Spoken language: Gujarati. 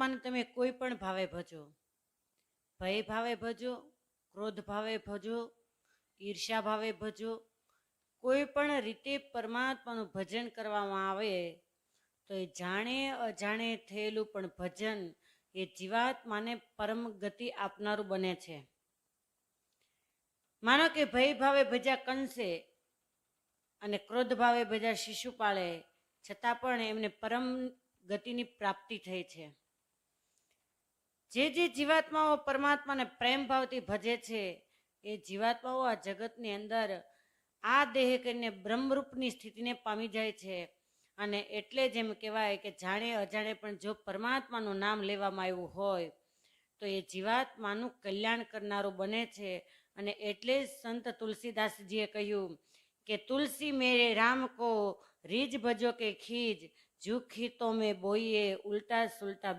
પરમાત્માને તમે કોઈ પણ ભાવે ભજો, ભય ભાવે ભજો, ક્રોધ ભાવે ભજો, ઈર્ષ્યા ભાવે ભજો, કોઈ પણ રીતે પરમાત્માનું ભજન કરવામાં આવે તો એ જાણે અજાણે થયેલું પણ ભજન એ જીવાત્માને પરમ ગતિ આપનારું બને છે. માનો કે ભય ભાવે ભજ્યા કંસે અને ક્રોધ ભાવે ભજ્યા શિશુપાળે, છતાં પણ એમને પરમ ગતિની પ્રાપ્તિ થઈ છે. જે જીવાત્માઓ પરમાત્માને પ્રેમ ભાવથી ભજે છે એ જીવાત્માઓ આ જગતની અંદર આ દેહ કરીને બ્રહ્મરૂપની સ્થિતિને પામી જાય છે. અને એટલે જ એમ કહેવાય કે જાણે અજાણે પણ જો પરમાત્માનું નામ લેવામાં આવ્યું હોય તો એ જીવાત્માનું કલ્યાણ કરનારું બને છે. અને એટલે જ સંત તુલસીદાસજીએ કહ્યું કે તુલસી મેરે રામ કો રીજ ભજો કે ખીજ, જુખી તો મેં બોઈએ ઉલ્ટા સુલટા